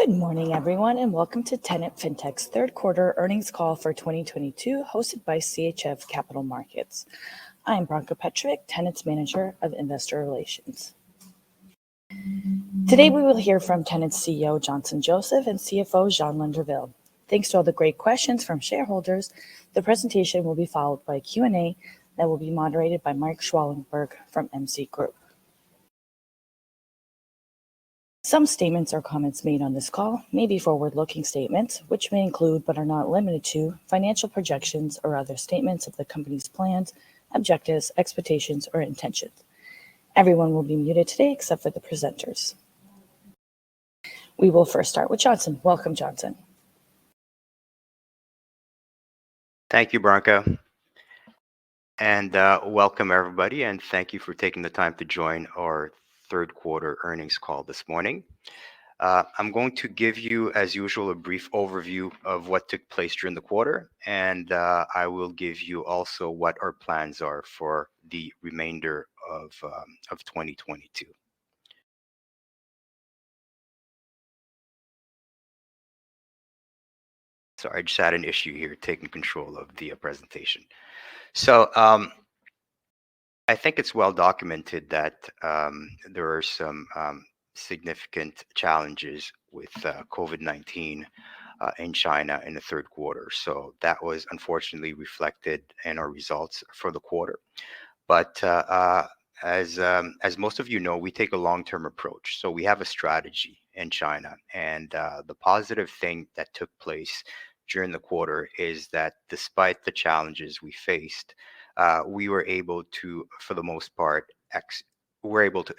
Good morning, everyone, and welcome to Tenet FinTech's third quarter earnings call for 2022, hosted by CHF Capital Markets. I am Branka Petrovic, Tenet's Manager of Investor Relations. Today, we will hear from Tenet's CEO, Johnson Joseph, and CFO, Jean Lenderville. Thanks to all the great questions from shareholders, the presentation will be followed by a Q&A that will be moderated by Mark Schwallenberg from MC Group. Some statements or comments made on this call may be forward-looking statements, which may include but are not limited to financial projections or other statements of the company's plans, objectives, expectations, or intentions. Everyone will be muted today except for the presenters. We will first start with Johnson. Welcome, Johnson. Thank you, Branka. And welcome, everybody, and thank you for taking the time to join our third quarter earnings call this morning. I'm going to give you, as usual, a brief overview of what took place during the quarter, and I will give you also what our plans are for the remainder of 2022. Sorry, I just had an issue here taking control of the presentation. So I think it's well documented that there are some significant challenges with COVID-19 in China in the third quarter. So that was unfortunately reflected in our results for the quarter. But as most of you know, we take a long-term approach. So we have a strategy in China, and the positive thing that took place during the quarter is that despite the challenges we faced, we were able to, for the most part,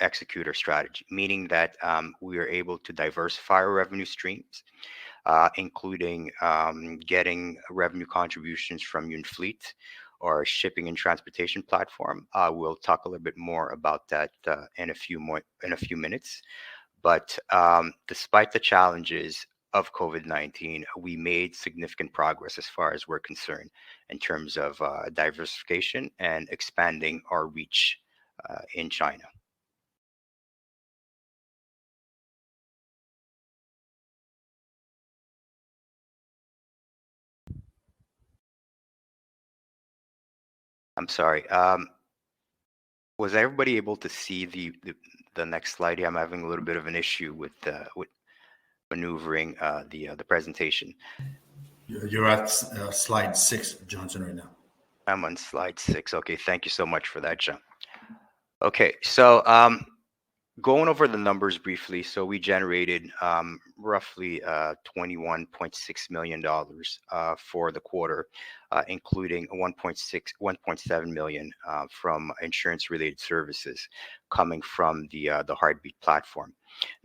execute our strategy, meaning that we were able to diversify our revenue streams, including getting revenue contributions from Unifleet, our shipping and transportation platform. We'll talk a little bit more about that in a few minutes. But despite the challenges of COVID-19, we made significant progress as far as we're concerned in terms of diversification and expanding our reach in China. I'm sorry. Was everybody able to see the next slide here? I'm having a little bit of an issue with maneuvering the presentation. You're at slide 6, Johnson, right now. I'm on slide 6. Okay, thank you so much for that, Jean. Okay, so going over the numbers briefly. So we generated roughly $21.6 million for the quarter, including 1.7 million from insurance-related services coming from the Heartbeat platform.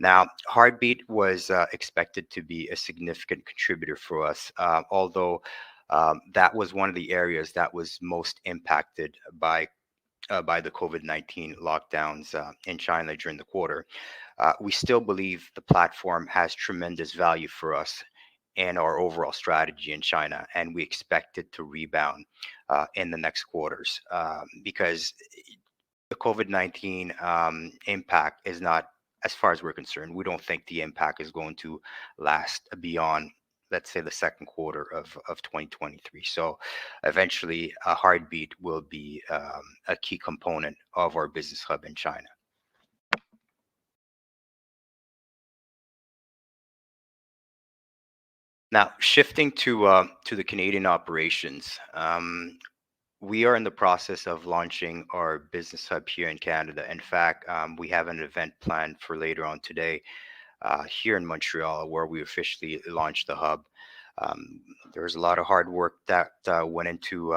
Now, Heartbeat was expected to be a significant contributor for us, although that was one of the areas that was most impacted by the COVID-19 lockdowns in China during the quarter. We still believe the platform has tremendous value for us and our overall strategy in China, and we expect it to rebound in the next quarters because the COVID-19 impact is not, as far as we're concerned, we don't think the impact is going to last beyond, let's say, the second quarter of 2023. So eventually, Heartbeat will be a key component of our business hub in China. Now, shifting to the Canadian operations, we are in the process of launching our business hub here in Canada. In fact, we have an event planned for later on today here in Montreal, where we officially launched the hub. There was a lot of hard work that went into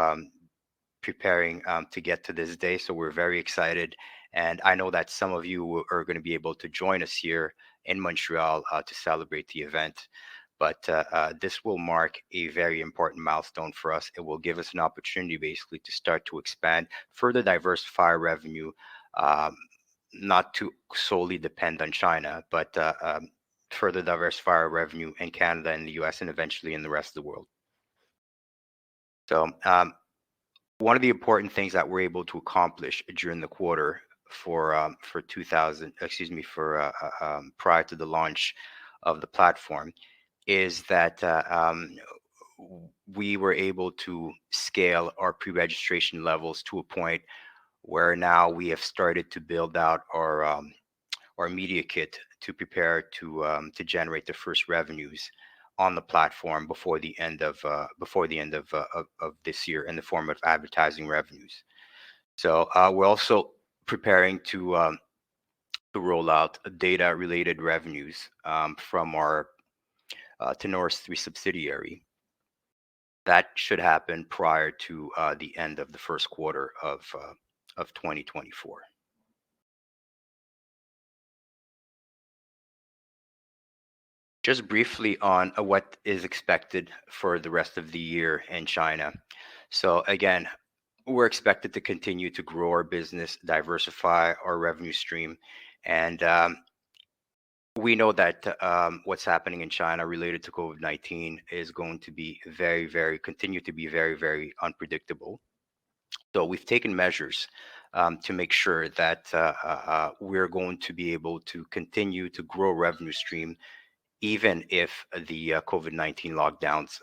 preparing to get to this day, so we're very excited. And I know that some of you are going to be able to join us here in Montreal to celebrate the event. But this will mark a very important milestone for us. It will give us an opportunity, basically, to start to expand, further diversify our revenue, not to solely depend on China, but further diversify our revenue in Canada and the US and eventually in the rest of the world. So one of the important things that we're able to accomplish during the quarter prior to the launch of the platform is that we were able to scale our pre-registration levels to a point where now we have started to build out our media kit to prepare to generate the first revenues on the platform before the end of this year in the form of advertising revenues. So we're also preparing to roll out data related revenues from our Tenor's 3 subsidiary. That should happen prior to the end of the first quarter of 2024. Just briefly on what is expected for the rest of the year in China. So again, we're expected to continue to grow our business, diversify our revenue stream, and we know that what's happening in China related to COVID-19 is going to be continue to be very, very unpredictable. So we've taken measures to make sure that we're going to be able to continue to grow revenue stream even if the COVID-19 lockdowns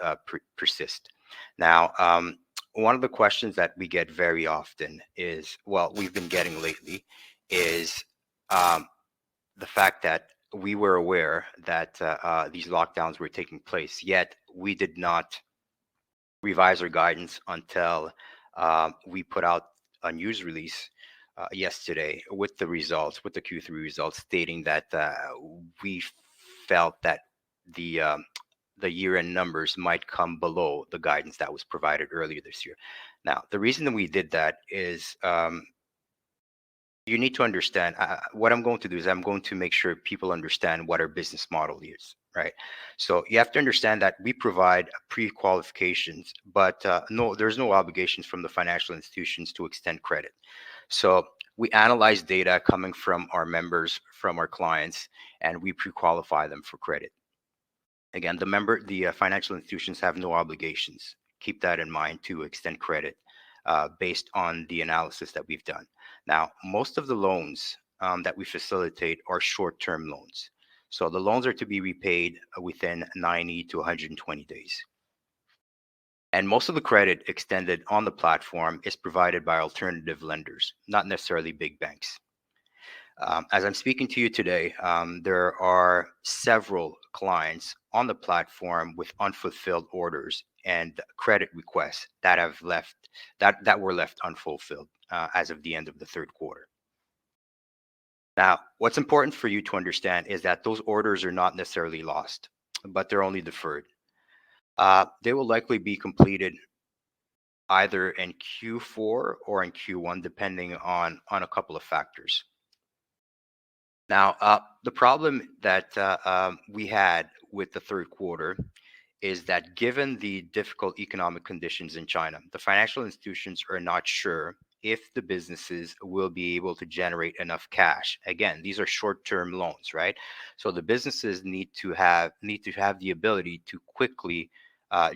persist. Now, one of the questions that we get very often is, well, we've been getting lately, is the fact that we were aware that these lockdowns were taking place, yet we did not revise our guidance until we put out a news release yesterday with the results, with the Q3 results, stating that we felt that the year-end numbers might come below the guidance that was provided earlier this year. Now, the reason that we did that is you need to understand what I'm going to do is I'm going to make sure people understand what our business model is, right? So you have to understand that we provide pre-qualifications, but no, there's no obligations from the financial institutions to extend credit. So we analyze data coming from our members, from our clients, and we pre-qualify them for credit. Again, the financial institutions have no obligations. Keep that in mind to extend credit based on the analysis that we've done. Now, most of the loans that we facilitate are short-term loans. So the loans are to be repaid within 90 to 120 days. And most of the credit extended on the platform is provided by alternative lenders, not necessarily big banks. As I'm speaking to you today, there are several clients on the platform with unfulfilled orders and credit requests that were left unfulfilled as of the end of the third quarter. Now, what's important for you to understand is that those orders are not necessarily lost, but they're only deferred. They will likely be completed either in Q4 or in Q1, depending on a couple of factors. Now, the problem that we had with the third quarter is that given the difficult economic conditions in China, the financial institutions are not sure if the businesses will be able to generate enough cash. Again, these are short-term loans, right? So the businesses need to have the ability to quickly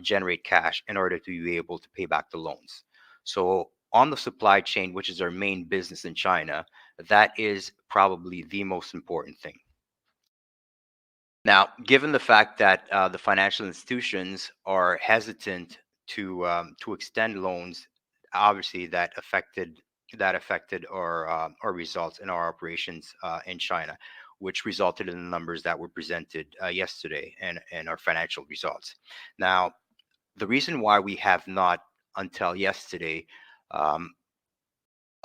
generate cash in order to be able to pay back the loans. So on the supply chain, which is our main business in China, that is probably the most important thing. Now, given the fact that the financial institutions are hesitant to extend loans, obviously that affected our results in our operations in China, which resulted in the numbers that were presented yesterday and our financial results. Now, the reason why we have not until yesterday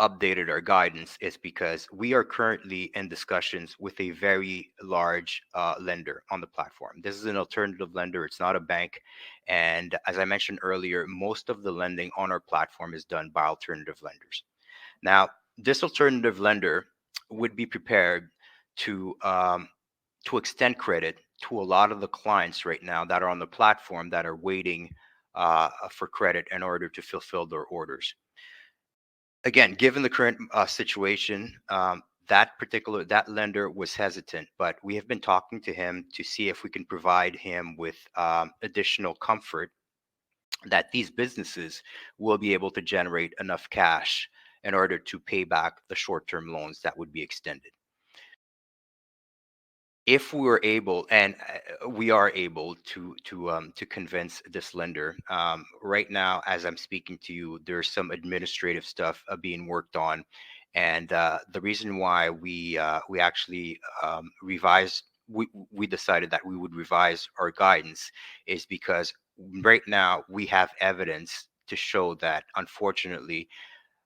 updated our guidance is because we are currently in discussions with a very large lender on the platform. This is an alternative lender. It's not a bank. And as I mentioned earlier, most of the lending on our platform is done by alternative lenders. Now, this alternative lender would be prepared to extend credit to a lot of the clients right now that are on the platform that are waiting for credit in order to fulfill their orders. Again, given the current situation, that lender was hesitant, but we have been talking to him to see if we can provide him with additional comfort that these businesses will be able to generate enough cash in order to pay back the short-term loans that would be extended. if we were able, and we are able to convince this lender, right now as I'm speaking to you, there's some administrative stuff being worked on, and the reason why we actually revised. We decided that we would revise our guidance is because right now we have evidence to show that unfortunately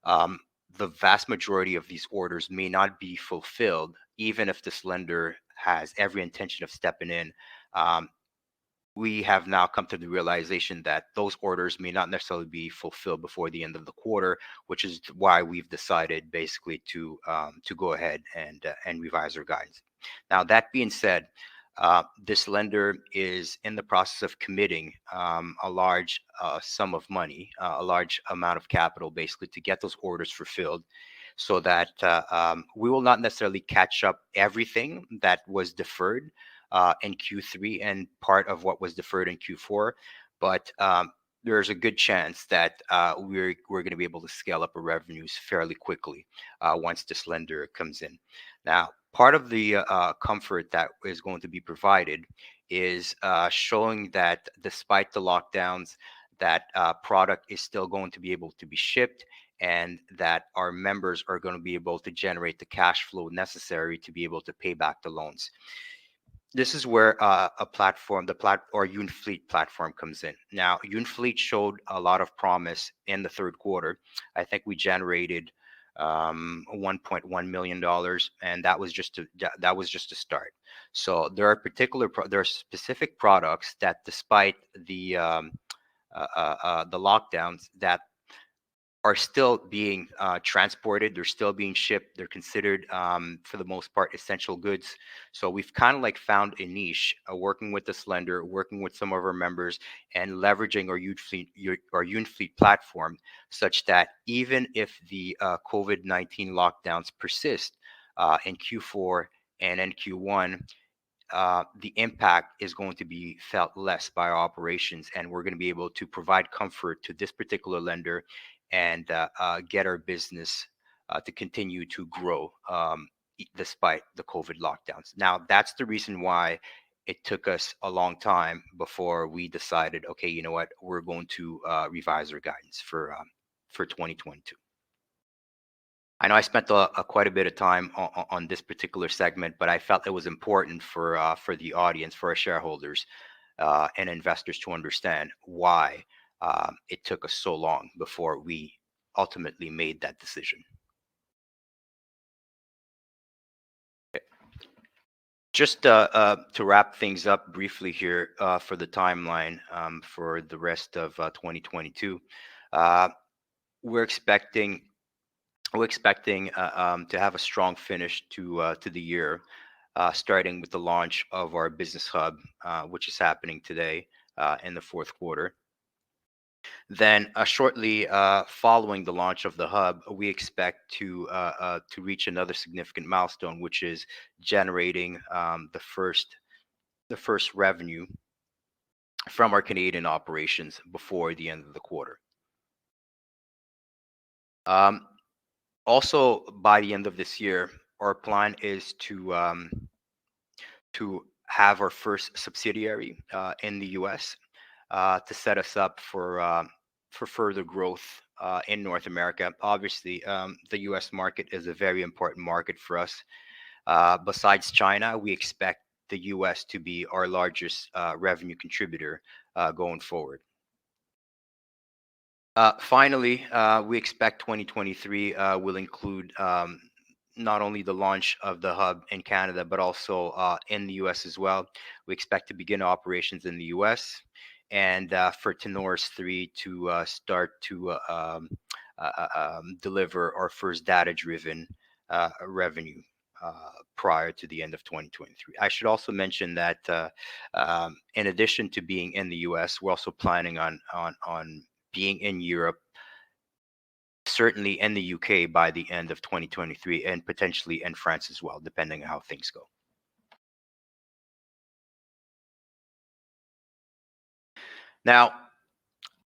um, the vast majority of these orders may not be fulfilled, even if this lender has every intention of stepping in. Um, we have now come to the realization that those orders may not necessarily be fulfilled before the end of the quarter, which is why we've decided basically to go ahead and revise our guidance. Now, that being said, this lender is in the process of committing a large sum of money, a large amount of capital, basically to get those orders fulfilled, so that we will not necessarily catch up everything that was deferred in Q3 and part of what was deferred in Q4. But there's a good chance that we're going to be able to scale up our revenues fairly quickly once this lender comes in. Now, part of the comfort that is going to be provided is showing that despite the lockdowns, that product is still going to be able to be shipped, and that our members are going to be able to generate the cash flow necessary to be able to pay back the loans. This is where a platform, or UniFleet platform comes in. Now, UniFleet showed a lot of promise in the third quarter. I think we generated $1.1 million, and that was just a start. So there are there are specific products that, despite the lockdowns, that are still being transported. They're still being shipped. They're considered, for the most part, essential goods. So we've kind of like found a niche, working with this lender, working with some of our members, and leveraging our UniFleet platform, such that even if the COVID-19 lockdowns persist in Q4 and in Q1, the impact is going to be felt less by our operations, and we're going to be able to provide comfort to this particular lender and get our business to continue to grow despite the COVID lockdowns. Now, that's the reason why it took us a long time before we decided, okay, you know what, we're going to revise our guidance for 2022. I know I spent quite a bit of time on this particular segment, but I felt it was important for the audience, for our shareholders and investors, to understand why it took us so long before we ultimately made that decision. Just to wrap things up briefly here for the timeline for the rest of 2022, uh, we're expecting to have a strong finish to the year, starting with the launch of our business hub, which is happening today in the fourth quarter. Then, shortly following the launch of the hub, we expect to reach another significant milestone, which is generating the first revenue from our Canadian operations before the end of the quarter. Um, Also, by the end of this year, our plan is to have our first subsidiary in the U.S. To set us up for further growth in North America. Obviously, the U.S. market is a very important market for us. Besides China, we expect the U.S. to be our largest revenue contributor going forward. Finally, we expect 2023 will include not only the launch of the hub in Canada, but also in the US as well. We expect to begin operations in the US, and for Tenoris 3 to start to deliver our first data-driven revenue prior to the end of 2023. I should also mention that in addition to being in the US, we're also planning on being in Europe, certainly in the UK by the end of 2023, and potentially in France as well, depending on how things go. Now,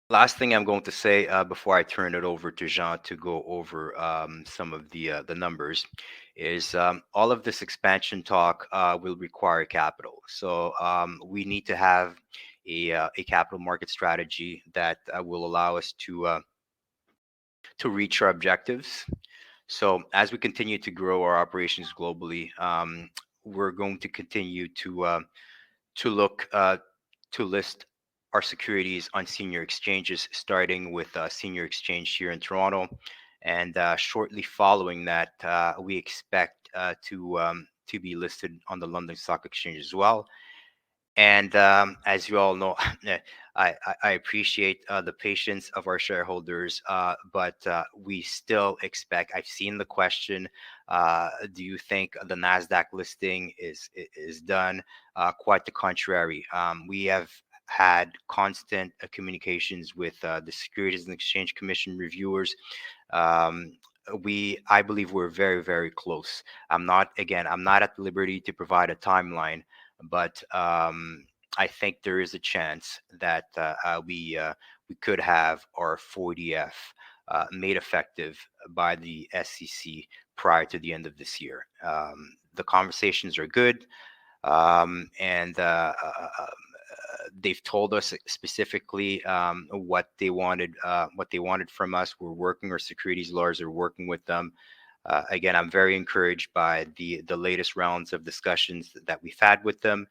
Last thing I'm going to say before I turn it over to Jean to go over some of the numbers is all of this expansion talk will require capital. So we need to have a capital market strategy that will allow us to reach our objectives. So as we continue to grow our operations globally, we're going to continue to look to list our securities on senior exchanges, starting with Senior Exchange here in Toronto, and shortly following that, we expect to be listed on the London Stock Exchange as well. And as you all know, I appreciate the patience of our shareholders, but we still expect. I've seen the question: do you think the Nasdaq listing is done? Quite the contrary. We have had constant communications with the Securities and Exchange Commission reviewers. Um, I believe we're very, very close. I'm not at liberty to provide a timeline, but I think there is a chance that we could have our 40F made effective by the SEC prior to the end of this year. The conversations are good, and they've told us specifically what they wanted from us. We're working. Our securities lawyers are working with them. Again, I'm very encouraged by the latest rounds of discussions that we've had with them.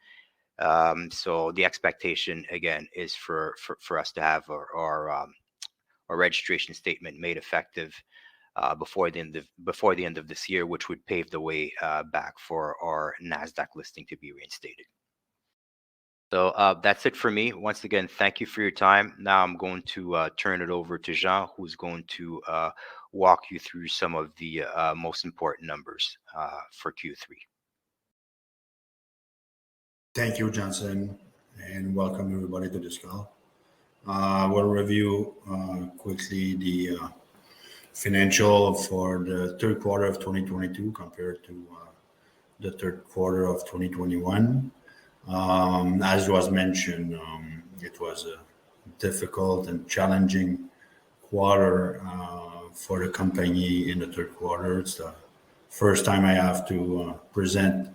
So the expectation again is for us to have our registration statement made effective before the end of this year, which would pave the way back for our Nasdaq listing to be reinstated. So that's it for me. Once again, thank you for your time. Now I'm going to turn it over to Jean, who's going to walk you through some of the most important numbers for Q3. Thank you, Johnson, and welcome everybody to this call. We'll review quickly the financial for the third quarter of 2022 compared to the third quarter of 2021. As was mentioned, it was a difficult and challenging quarter for the company in the third quarter. It's the first time I have to present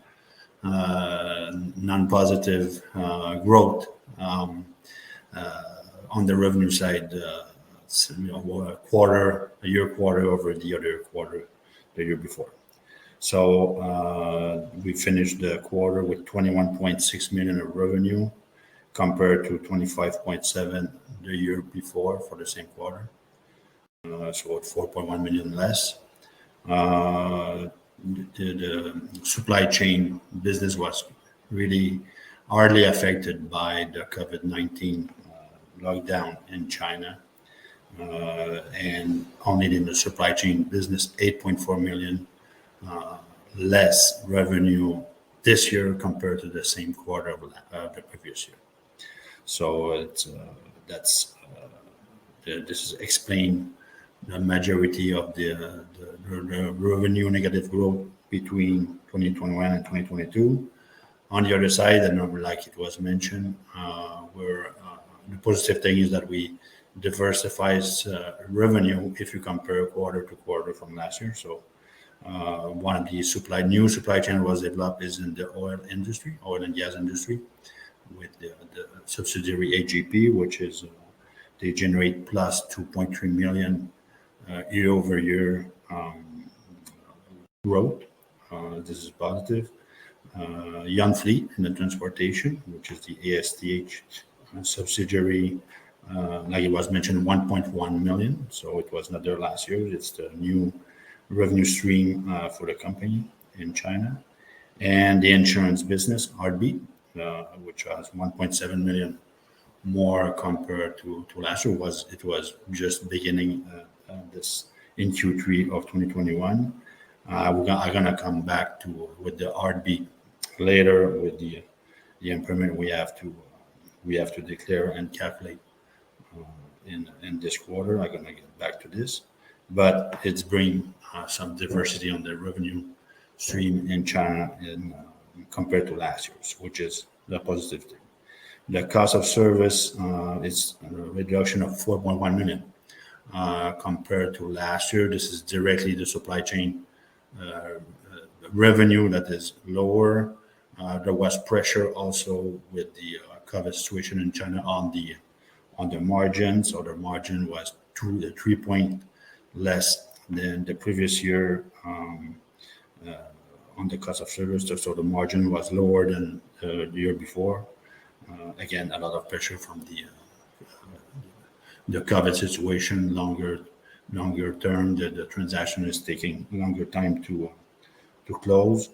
non-positive growth on the revenue side. A year quarter over the other quarter the year before. So we finished the quarter with 21.6 million of revenue compared to 25.7 the year before for the same quarter. So at 4.1 million less. The supply chain business was really hardly affected by the COVID-19 lockdown in China. And only in the supply chain business, 8.4 million less revenue this year compared to the same quarter of the previous year. So this is explain the majority of the revenue negative growth between 2021 and 2022. On the other side, and like it was mentioned, the positive thing is that we diversifies revenue if you compare quarter to quarter from last year. So one of the new supply chain was developed is in the oil and gas industry, with the subsidiary AGP, which is they generate plus 2.3 million year over year growth. This is positive. Young Fleet in the transportation, which is the ASTH subsidiary, like it was mentioned, 1.1 million. So it was not there last year. It's the new revenue stream for the company in China. And the insurance business, Heartbeat, which was 1.7 million more compared to last year. It was just beginning this in Q3 of 2021. I'm gonna come back with the Heartbeat later with the impairment we have to declare and calculate in this quarter. I'm gonna get back to this, but it's bring some diversity on the revenue stream in China compared to last year's, which is the positive thing. The cost of service is a reduction of 4.1 million compared to last year. This is directly the supply chain revenue that is lower. There was pressure also with the COVID situation in China on the margin. So the margin was 3 point less than the previous year on the cost of service. So the margin was lower than the year before. Again, a lot of pressure from the COVID situation, longer term. The transaction is taking longer time to close.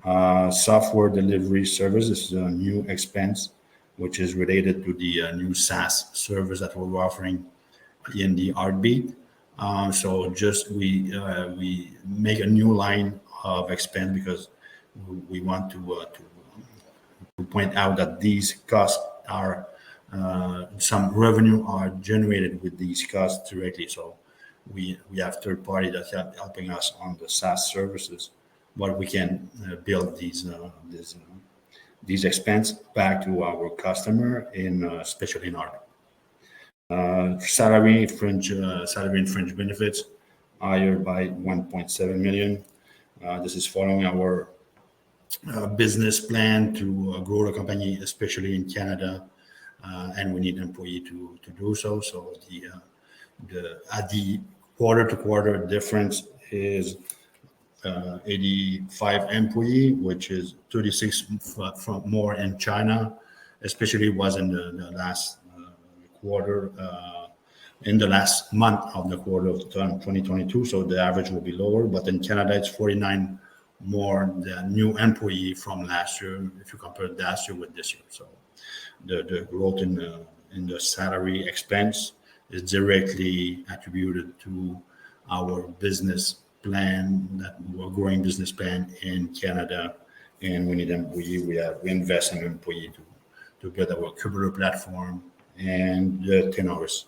Software delivery service is a new expense, which is related to the new SaaS service that we're offering in the Heartbeat. So just we make a new line of expense because we want to point out that these costs are some revenue are generated with these costs directly. So we have third party that's helping us on the SaaS services, but we can build these expense back to our customer especially in our salary and fringe benefits higher by 1.7 million. This is following our business plan to grow the company, especially in Canada, and we need employee to do so. So the quarter to quarter difference is 85 employee, which is 36 from more in China, especially was in the last quarter, in the last month of the quarter of 2022. So the average will be lower, but in Canada, it's 49 more the new employee from last year, if you compare last year with this year. So the growth in the salary expense is directly attributed to our business plan, that we're growing business plan in Canada, and we need employee. We invest in employee to build our computer platform and the Tenet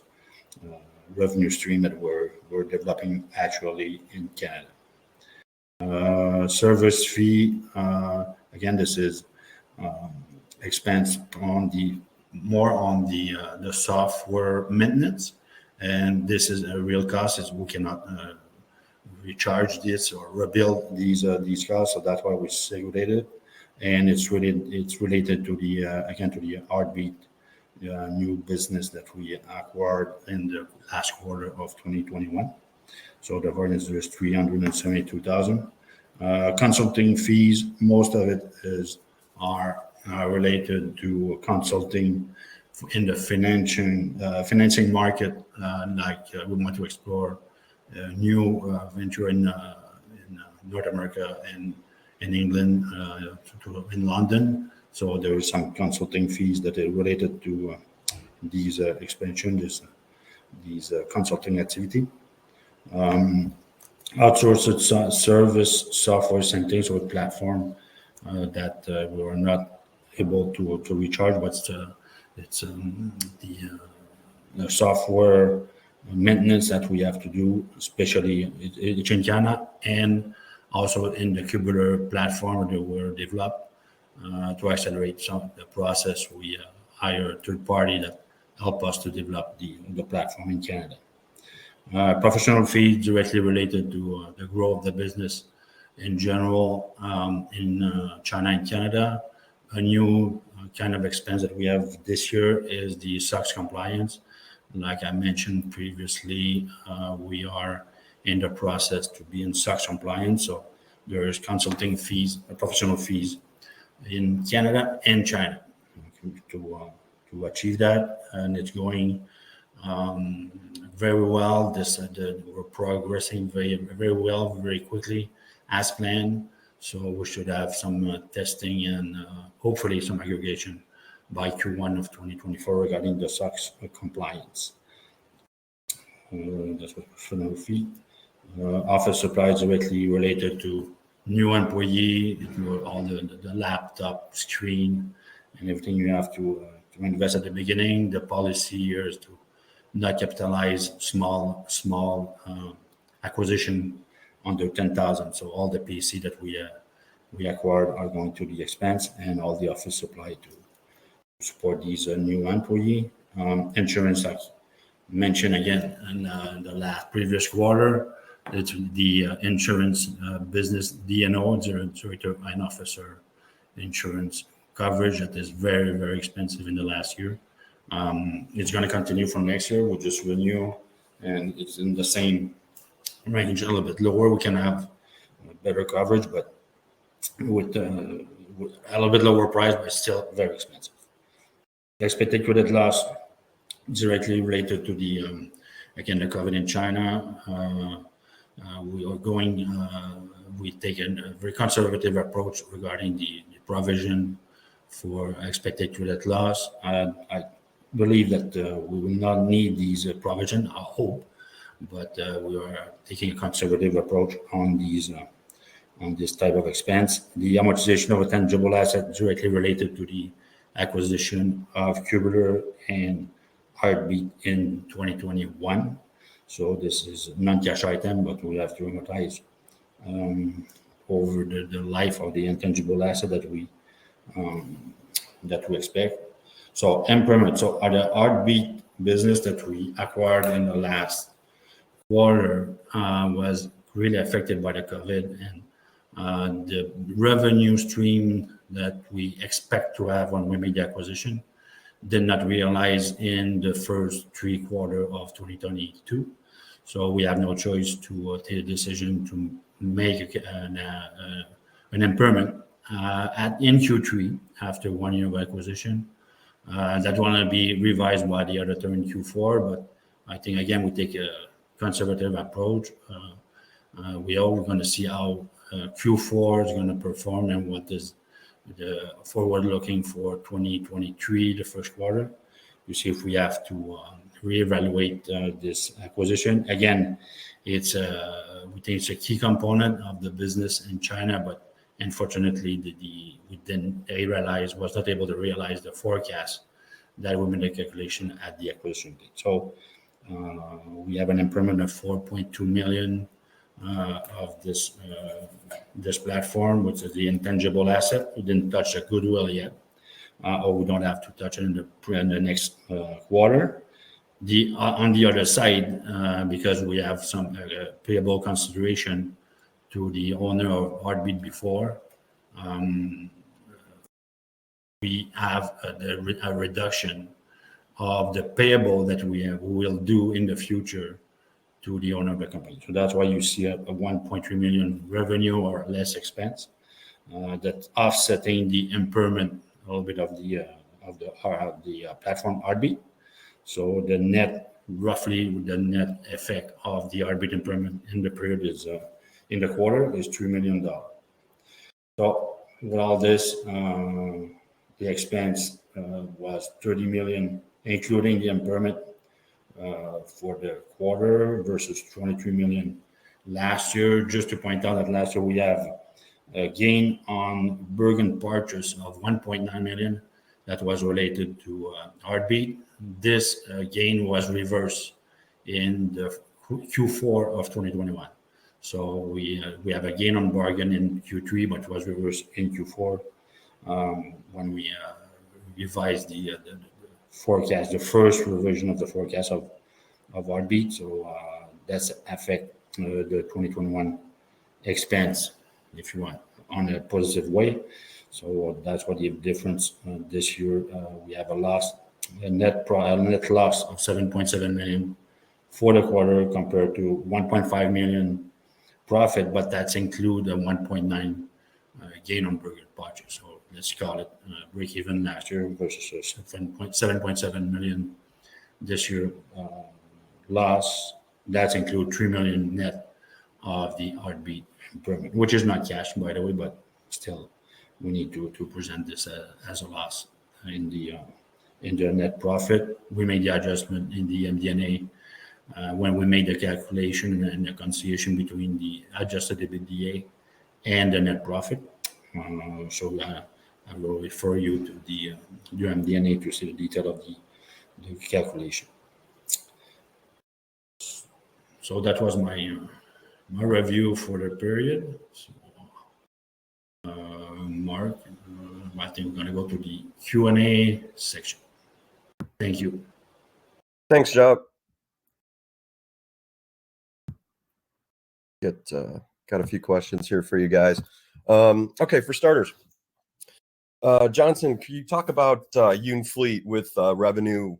revenue stream that we're developing actually in Canada. Service fee, again, this is expense on the software maintenance, and this is a real cost. Is we cannot recharge this or rebuild these costs, so that's why we segregated, and it's related to the Heartbeat new business that we acquired in the last quarter of 2021. So the variance is 372,000. Consulting fees, most of it are related to consulting in the financing market, like we want to explore new venture in North America and in England, in London. So there is some consulting fees that are related to these expansion, these consulting activity. Outsourced service software, same things with platform that we were not able to recharge, but it's the software maintenance that we have to do, especially in Canada and also in the computer platform that were developed to accelerate some of the process. We hire a third party that help us to develop the platform in Canada. Professional fees directly related to the growth of the business in general in China and Canada. A new kind of expense that we have this year is the SOX compliance. Like I mentioned previously, we are in the process to be in SOX compliance. So there is consulting fees, professional fees in Canada and China to achieve that, and it's going very well. We're progressing very well, very quickly as planned. So we should have some testing and hopefully some aggregation by Q1 of 2024 regarding the SOX compliance. That's what professional fee. Office supplies directly related to new employee, all the laptop, screen, and everything you have to invest at the beginning. The policy here is to not capitalize small acquisition under 10,000. So all the PC that we acquired are going to the expense, and all the office supply support these new employee. Insurance, like mentioned again in the last previous quarter, it's the insurance business DNO, Director and Officer Insurance coverage that is very, very expensive in the last year. It's going to continue from next year. We'll just renew, and it's in the same range, a little bit lower. We can have better coverage, but with a little bit lower price, but still very expensive. Expected credit loss directly related to the again the COVID in China. We take a very conservative approach regarding the provision for expected credit loss. I believe that we will not need these provision. I hope, but we are taking a conservative approach on these. On this type of expense. The amortization of a tangible asset directly related to the acquisition of Cubular and Heartbeat in 2021. So this is a non-cash item, but we have to amortize over the life of the intangible asset that we expect. So impairment. So the Heartbeat business that we acquired in the last quarter was really affected by the COVID, and the revenue stream that we expect to have when we made the acquisition did not realize in the first 3 quarters of 2022. So we have no choice to take a decision to make an impairment in Q3 after 1 year of acquisition. That want to be revised by the auditor in Q4, but I think again we take a conservative approach. We are going to see how Q4 is going to perform and what is the forward looking for 2023, the first quarter. You see if we have to reevaluate this acquisition. Again, we think it's a key component of the business in China, but unfortunately we was not able to realize the forecast that we made the calculation at the acquisition date. So we have an impairment of 4.2 million of this platform, which is the intangible asset. We didn't touch the goodwill yet, or we don't have to touch it in the next quarter. On the other side, because we have some payable consideration to the owner of Heartbeat before, we have a reduction of the payable that we will do in the future to the owner of the company. So that's why you see a 1.3 million revenue or less expense that's offsetting the impairment a little bit of the platform Heartbeat. So the net, roughly the net effect of the Heartbeat impairment in the period is in the quarter is $3 million. So with all this, the expense was 30 million, including the impairment for the quarter versus 23 million last year. Just to point out that last year we have a gain on Bergen purchase of 1.9 million that was related to Heartbeat. This gain was reversed in the Q4 of 2021. So we have a gain on bargain in Q3, but it was reversed in Q4 when we revised the forecast, the first revision of the forecast of Heartbeat. So that's affect the 2021 expense, if you want, on a positive way. So that's what the difference this year. We have a net loss of 7.7 million for the quarter compared to 1.5 million profit, but that's include a 1.9 gain on Bergen purchase. So let's call it break even last year versus 7.7 million this year loss. That's include 3 million net of the Heartbeat impairment, which is not cash, by the way, but still we need to present this as a loss in the net profit. We made the adjustment in the MD&A when we made the calculation and the conciliation between the adjusted EBITDA and the net profit. So I will refer you to the MD&A to see the detail of the calculation. So that was my review for the period. So, Mark, I think we're going to go to the Q&A section. Thank you. Thanks, Jacques. Got a few questions here for you guys. Okay, for starters, Johnson, can you talk about Unifleet with revenue,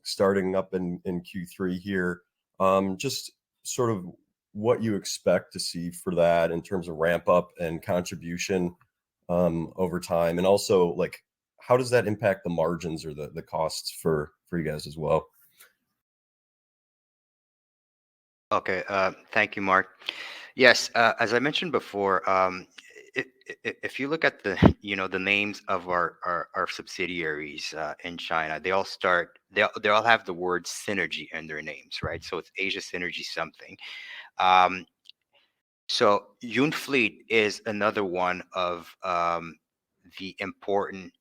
starting up in Q3 here? Just sort of what you expect to see for that in terms of ramp up and contribution over time, and also like how does that impact the margins or the costs for you guys as well? Okay, thank you, Mark. Yes, as I mentioned before, if you look at the the names of our subsidiaries in China, they all have the word synergy in their names, right? So it's Asia Synergy something. So Unifleet is another one of the important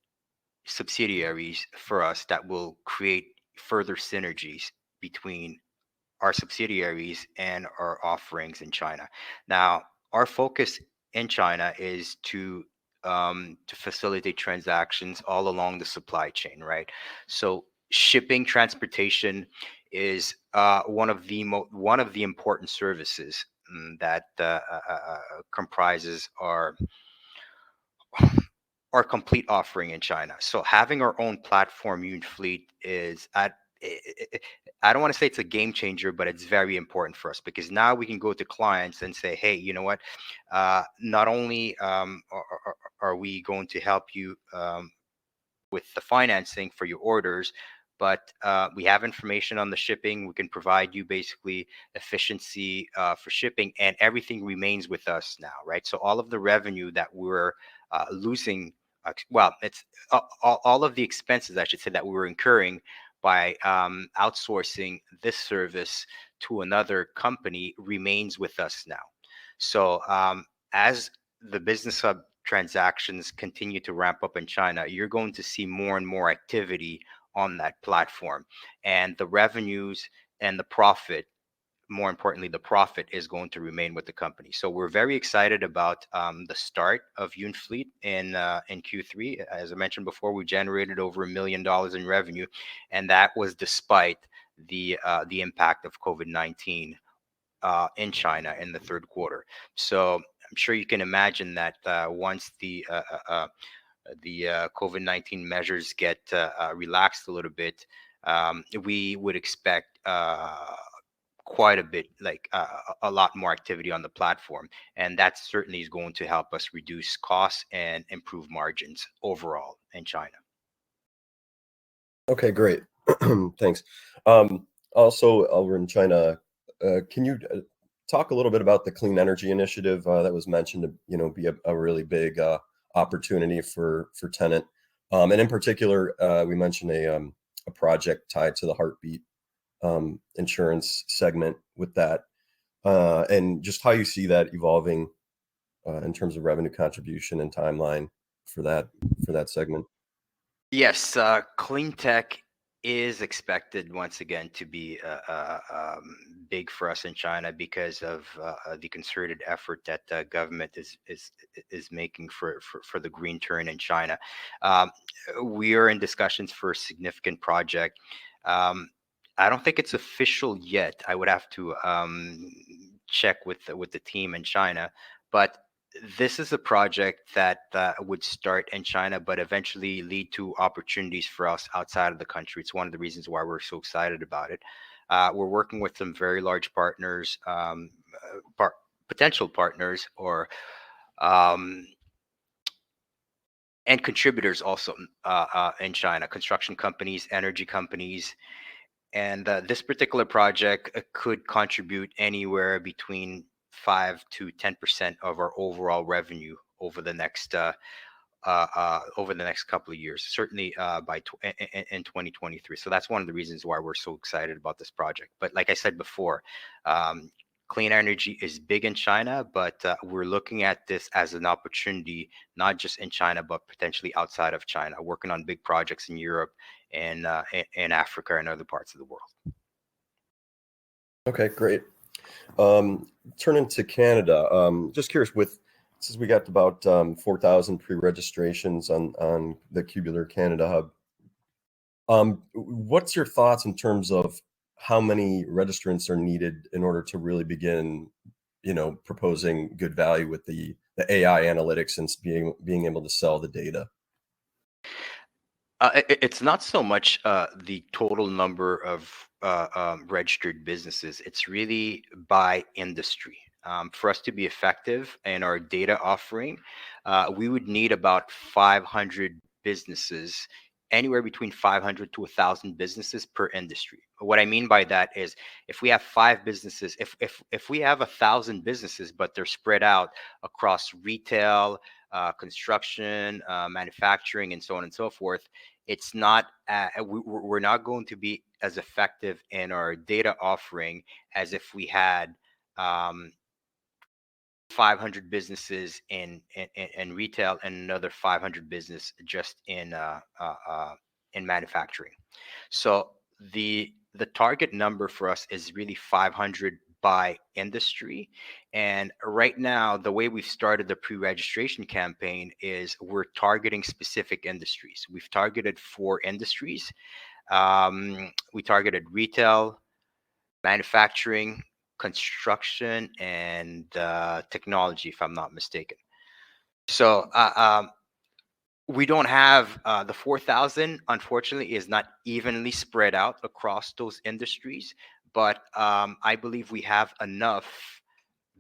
subsidiaries for us that will create further synergies between our subsidiaries and our offerings in China. Now, our focus in China is to facilitate transactions all along the supply chain, right? So shipping, transportation is one of the important services that comprises our complete offering in China. So having our own platform, Unifleet, is at I don't want to say it's a game changer, but it's very important for us because now we can go to clients and say, hey, you know what? Not only are we going to help you with the financing for your orders, but we have information on the shipping. We can provide you basically efficiency for shipping, and everything remains with us now, right? So all of the revenue that we're losing, well, it's all of the expenses, I should say, that we were incurring by outsourcing this service to another company remains with us now. So as the business hub transactions continue to ramp up in China, you're going to see more and more activity on that platform, and the revenues and the profit, more importantly, the profit is going to remain with the company. So we're very excited about the start of Unifleet in Q3. As I mentioned before, we generated over $1 million in revenue, and that was despite the impact of COVID-19 in China in the third quarter. So I'm sure you can imagine that once the COVID-19 measures get relaxed a little bit, we would expect quite a bit, like a lot more activity on the platform, and that certainly is going to help us reduce costs and improve margins overall in China. Okay, great. Thanks. Also, over in China, can you talk a little bit about the clean energy initiative that was mentioned to be a really big opportunity for Tenet, and in particular, we mentioned a project tied to the Heartbeat insurance segment with that, and just how you see that evolving in terms of revenue contribution and timeline for that segment. Yes, clean tech is expected once again to be big for us in China because of the concerted effort that the government is making for the green turn in China. We are in discussions for a significant project. I don't think it's official yet. I would have to check with the team in China, but this is a project that would start in China, but eventually lead to opportunities for us outside of the country. It's one of the reasons why we're so excited about it. We're working with some very large partners, potential partners, or and contributors also in China, construction companies, energy companies. And this particular project could contribute anywhere between 5 to 10% of our overall revenue over the next couple of years, certainly in 2023. So that's one of the reasons why we're so excited about this project. But like I said before, clean energy is big in China, but we're looking at this as an opportunity, not just in China, but potentially outside of China, working on big projects in Europe and in Africa and other parts of the world. Okay, great. Turning to Canada, just curious with Since we got about 4,000 pre-registrations on the Cubular Canada Hub. What's your thoughts in terms of how many registrants are needed in order to really begin, proposing good value with the AI analytics and being able to sell the data? It's not so much the total number of registered businesses. It's really by industry. For us to be effective in our data offering, we would need about 500 businesses, anywhere between 500 to 1,000 businesses per industry. What I mean by that is, if we have 5 businesses, if we have 1,000 businesses, but they're spread out across retail, construction, manufacturing, and so on and so forth, it's not we're not going to be as effective in our data offering as if we had 500 businesses in retail and another 500 business just in manufacturing. So the target number for us is really 500 by industry. And right now, the way we've started the pre-registration campaign is we're targeting specific industries. We've targeted 4 industries. We targeted retail, manufacturing, construction, and technology, if I'm not mistaken. So we don't have the 4,000, unfortunately, is not evenly spread out across those industries, but I believe we have enough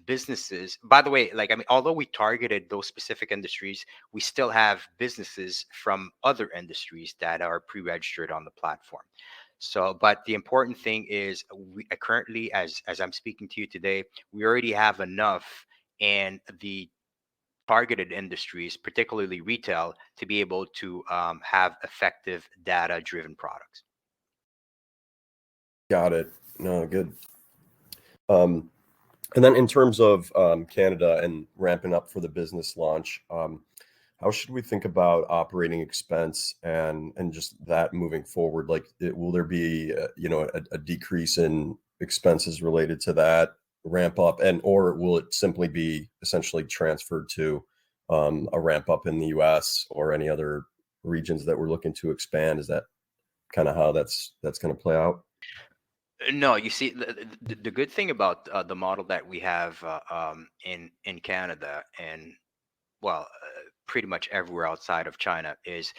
businesses. By the way, although we targeted those specific industries, we still have businesses from other industries that are pre-registered on the platform. So, but the important thing is, we currently, as I'm speaking to you today, we already have enough in the targeted industries, particularly retail, to be able to have effective data-driven products. Got it. No, good. And then in terms of Canada and ramping up for the business launch, how should we think about operating expense and just that moving forward? Like, will there be a decrease in expenses related to that ramp up, or will it simply be essentially transferred to a ramp up in the US or any other regions that we're looking to expand? Is that kind of how that's going to play out? No, you see, the good thing about the model that we have in Canada and, well, pretty much everywhere outside of China is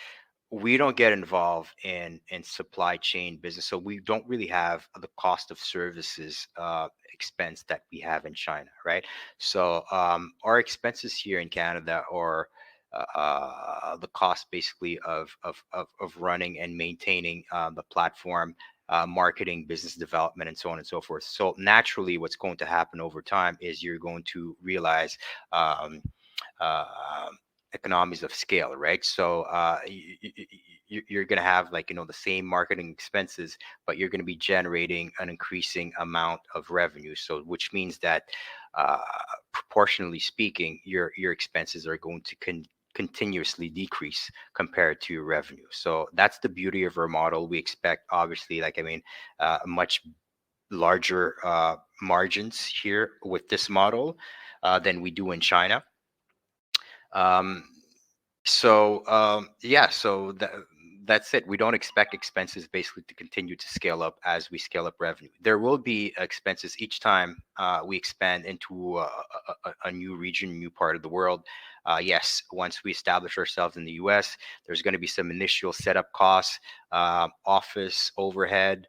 we don't get involved in supply chain business, so we don't really have the cost of services expense that we have in China, right? So our expenses here in Canada are the cost basically of running and maintaining the platform, marketing, business development, and so on and so forth. So naturally, what's going to happen over time is you're going to realize uh, economies of scale, right? So you're going to have, like, the same marketing expenses, but you're going to be generating an increasing amount of revenue. So which means that proportionally speaking, your expenses are going to continuously decrease compared to your revenue. So that's the beauty of our model. We expect, obviously, much larger margins here with this model than we do in China. So that's it. We don't expect expenses basically to continue to scale up as we scale up revenue. There will be expenses each time we expand into a new region, new part of the world. Yes, once we establish ourselves in the US, there's going to be some initial setup costs, office overhead,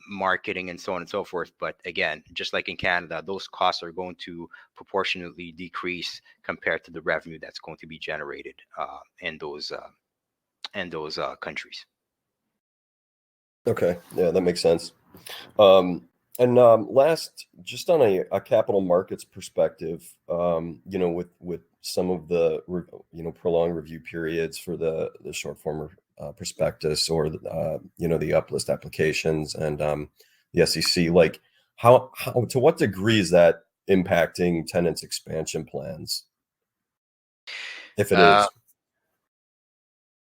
marketing, and so on and so forth. But again, just like in Canada, those costs are going to proportionately decrease compared to the revenue that's going to be generated in those countries. Okay, yeah, that makes sense. And last, just on a capital markets perspective, with some of the prolonged review periods for the short form prospectus, or the uplist applications, and the SEC, like how to what degree is that impacting Tenet's expansion plans, if it is?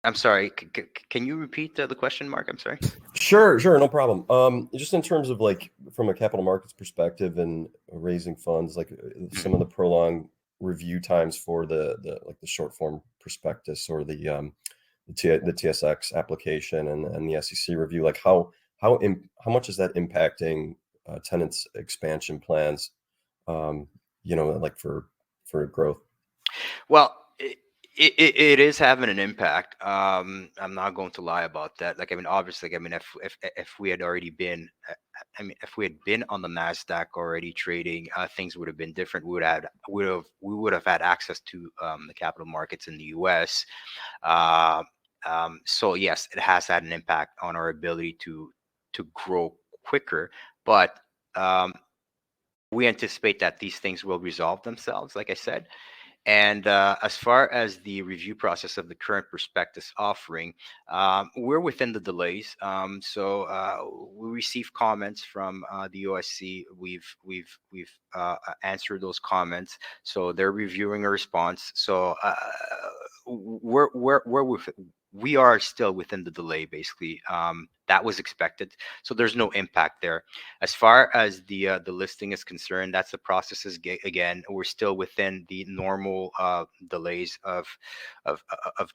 I'm sorry. Can you repeat the question, Mark? I'm sorry. Sure, no problem. Just in terms of, like, from a capital markets perspective and raising funds, like some of the prolonged review times for the like the short form prospectus or the TSX application and the SEC review? Like how much is that impacting Tenet's expansion plans? Like for growth. Well, it is having an impact. I'm not going to lie about that. Like, I mean, obviously, like, I mean, if we had already been, I mean, if we had been on the Nasdaq already trading, things would have been different. We would have had access to the capital markets in the U.S. Uh, so yes, it has had an impact on our ability to grow quicker, but we anticipate that these things will resolve themselves, like I said. And as far as the review process of the current prospectus offering, we're within the delays. We received comments from the OSC. We've answered those comments. So they're reviewing a response. So we are still within the delay, basically. That was expected. So there's no impact there. As far as the listing is concerned, that's the process. Again, we're still within the normal delays of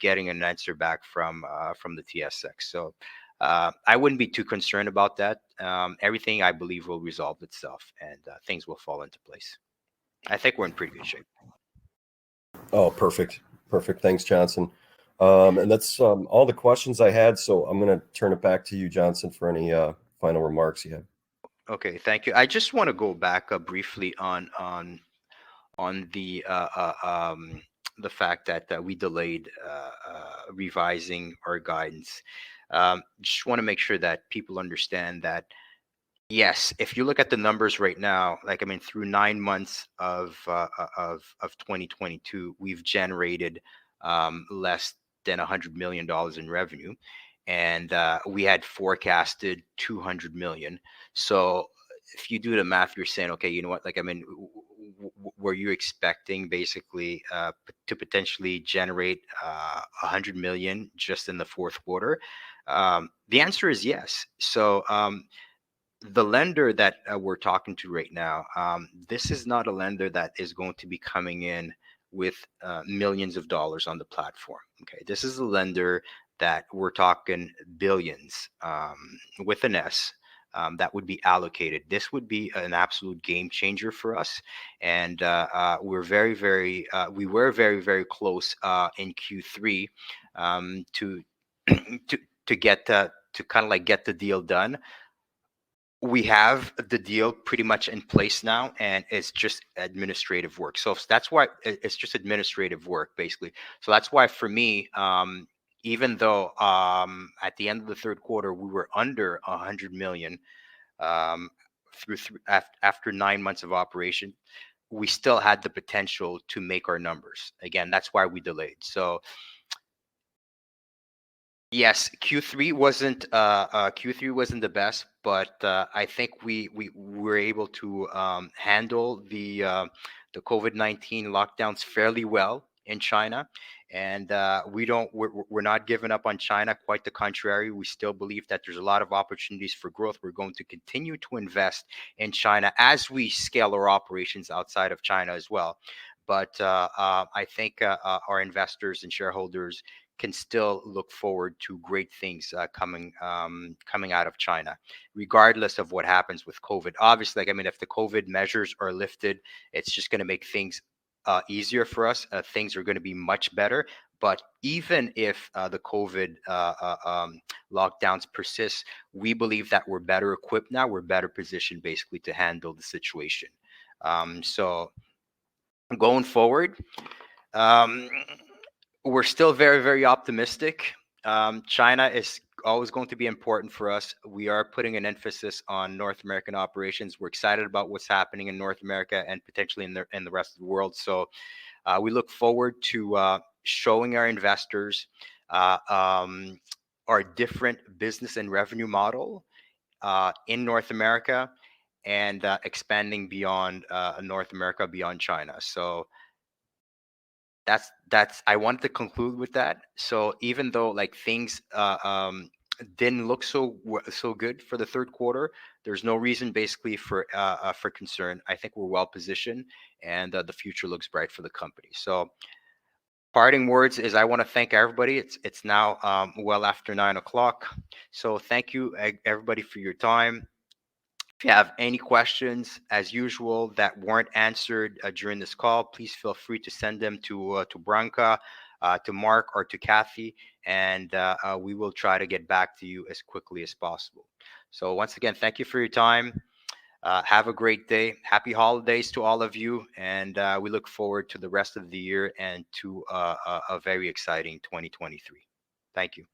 getting an answer back from the TSX. So I wouldn't be too concerned about that. Everything, I believe, will resolve itself, and things will fall into place. I think we're in pretty good shape. Oh, perfect. Thanks, Johnson. And that's all the questions I had. So I'm going to turn it back to you, Johnson, for any final remarks you have. Okay, thank you. I just want to go back briefly on the fact that we delayed revising our guidance. Just want to make sure that people understand that, yes, if you look at the numbers right now, like, I mean, through 9 months of 2022, we've generated less than $100 million in revenue, and we had forecasted 200 million. So if you do the math, you're saying, okay, you know what? Like, I mean, were you expecting basically to potentially generate 100 million just in the fourth quarter? The answer is yes. So the lender that we're talking to right now, this is not a lender that is going to be coming in with millions of dollars on the platform. Okay, this is a lender that we're talking billions with an S. That would be allocated. This would be an absolute game changer for us, and we were very, very close in Q3 to to get to kind of like get the deal done. We have the deal pretty much in place now, and it's just administrative work. So that's why it's just administrative work, basically. So that's why for me, even though at the end of the third quarter we were under 100 million, um, after 9 months of operation, we still had the potential to make our numbers. Again, that's why we delayed. So yes, Q3 wasn't the best, but I think we were able to handle the COVID-19 lockdowns fairly well in China, and we're not giving up on China. Quite the contrary, we still believe that there's a lot of opportunities for growth. We're going to continue to invest in China as we scale our operations outside of China as well. But I think our investors and shareholders can still look forward to great things coming out of China, regardless of what happens with COVID. Obviously, like, I mean, if the COVID measures are lifted, it's just going to make things easier for us. Things are going to be much better. But even if the COVID lockdowns persist, we believe that we're better equipped now. We're better positioned, basically, to handle the situation. So going forward, um, we're still very optimistic. China is always going to be important for us. We are putting an emphasis on North American operations. We're excited about what's happening in North America and potentially in the rest of the world. So we look forward to showing our investors our different business and revenue model in North America, and expanding beyond North America, beyond China. So that's I wanted to conclude with that. So even though, like, things didn't look so good for the third quarter. There's no reason basically for concern. I think we're well positioned, and the future looks bright for the company. So, parting words is I want to thank everybody. It's now well after 9 o'clock. So thank you everybody for your time. If you have any questions, as usual, that weren't answered during this call, please feel free to send them to Branca, to Mark, or to Kathy, and we will try to get back to you as quickly as possible. So once again, thank you for your time. Have a great day. Happy holidays to all of you, and we look forward to the rest of the year and to a very exciting 2023. Thank you.